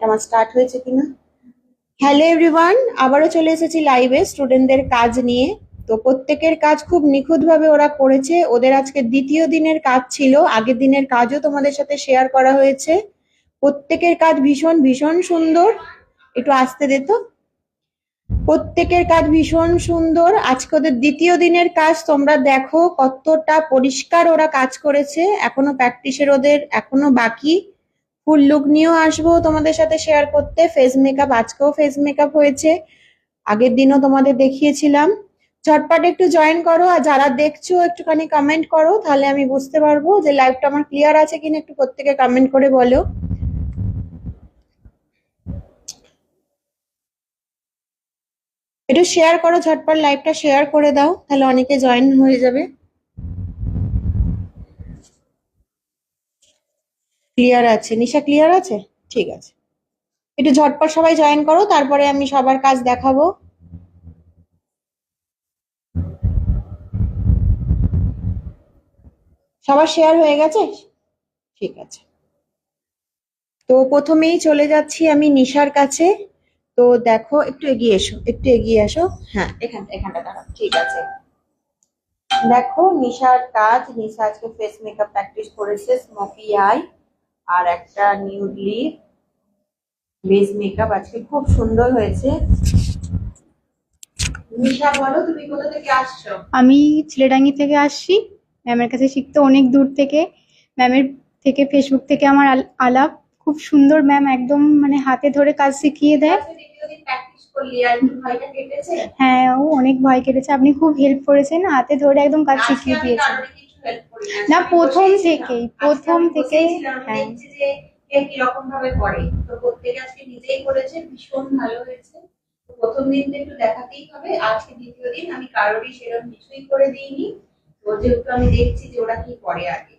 আমার স্টার্ট হয়েছে কিনা। হ্যালো এভরিওয়ান, আবারও চলে এসেছি লাইভে স্টুডেন্টদের কাজ নিয়ে। তো প্রত্যেকের কাজ খুব নিখুঁতভাবে ওরা করেছে। ওদের আজকে দ্বিতীয় দিনের কাজ ছিল, আগের দিনের কাজও তোমাদের সাথে শেয়ার করা হয়েছে। প্রত্যেকের কাজ ভীষণ ভীষণ সুন্দর। একটু আসতে দে তো। প্রত্যেকের কাজ ভীষণ সুন্দর। আজকে ওদের দ্বিতীয় দিনের কাজ, তোমরা দেখো কতটা পরিষ্কার ওরা কাজ করেছে। এখনো প্র্যাকটিসের ওদের এখনো বাকি। ফুল লুক নিয়েও আসবো তোমাদের সাথে শেয়ার করতে। ফেস মেকআপ, আজকেও ফেস মেকআপ হয়েছে, আগের দিনও তোমাদের দেখিয়েছিলাম। ঝটপট একটু জয়েন করো, আর যারা দেখছো একটুখানি কমেন্ট করো, তাহলে আমি বুঝতে পারবো যে লাইভটা আমার ক্লিয়ার আছে কিনা। একটু প্রত্যেকে কমেন্ট করে বলো। একটু শেয়ার করো, ঝটপট লাইভটা শেয়ার করে দাও, তাহলে অনেকে জয়েন হয়ে যাবে। ক্লিয়ার আছে নিশা? ক্লিয়ার আছে, ঠিক আছে। একটু ঝটপট সবাই জয়েন করো, তারপরে আমি সবার কাজ দেখাবো। সবার শেয়ার হয়ে গেছে? ঠিক আছে। তো প্রথমেই চলে যাচ্ছি আমি নিশার কাছে। তো দেখো, একটু এগিয়ে এসো, একটু এগিয়ে আসো। হ্যাঁ, এখানটা দাঁড়াও, ঠিক আছে। দেখো নিশার কাজ। নিশা আজকে ফেস মেকআপ প্র্যাকটিস করেছে, স্মোকি আই আর একটা নিউড লিপ বেস মেকআপ। আজকে খুব সুন্দর হয়েছে। নিশা বলো, তুমি কোথা থেকে আসছো? আমি চিলেডাঙ্গি থেকে আসছি, ম্যামের কাছে শিখতে অনেক দূর থেকে। ম্যামের থেকে ফেসবুক থেকে আমার আলাপ। খুব সুন্দর ম্যাম, একদম মানে হাতে ধরে কাজ শিখিয়ে দেয়। হ্যাঁ, ও অনেক ভয় কেটেছে। আপনি খুব হেল্প করেছেন, হাতে ধরে একদম কাজ শিখিয়ে দিয়েছেন। না, প্রথম থেকেই হ্যাঁ। কিরকম ভাবে করে, তো প্রত্যেকে আজকে নিজেই করেছে, ভীষণ ভালো হয়েছে। প্রথম দিন তো একটু দেখাতেই হবে, আজকে দ্বিতীয় দিন আমি কারোরই সেরকম কিছুই করে দিইনি। তো যেহেতু আমি দেখছি যে ওরা কি করে আগে,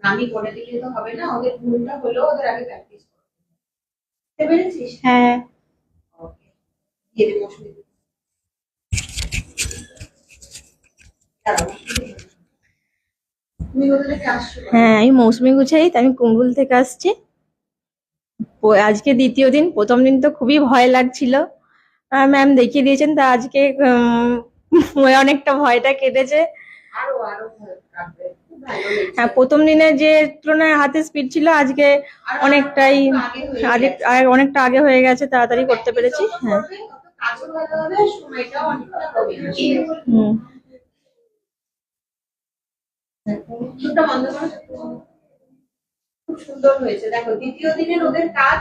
আমি করে দিলে তো হবে না, ওদের ভুলটা হলো, ওদের আগে প্র্যাকটিস করতে পেরেছিস। হ্যাঁ, ওকে, দিয়ে দেবো মৌসুমী। তুমি কোথা থেকে আসছো? হ্যাঁ, আমি মৌসুমী গুছাই, আমি কুম্বুল থেকে আসছি। আজকে দ্বিতীয় দিন। প্রথম দিন তো খুবই ভয় লাগছিল, ম্যাম দেখিয়ে দিয়েছেন, তা আজকে অনেকটা ভয়টা কেটেছে। আরো আরো ভালো কাটবে, খুব ভালো হয়েছে। হ্যাঁ, প্রথম দিনে যে তুলনায় হাতে স্পিড ছিল, আজকে অনেকটাই অনেকটা আগে হয়ে গেছে, তাড়াতাড়ি করতে পেরেছি। হ্যাঁ। কাজও ভালো হবে, সময়টাও অনেকটা কমে আসবে। চোখটা বন্ধ করো। খুব সুন্দর হয়েছে। দেখো দ্বিতীয় দিনের ওদের কাজ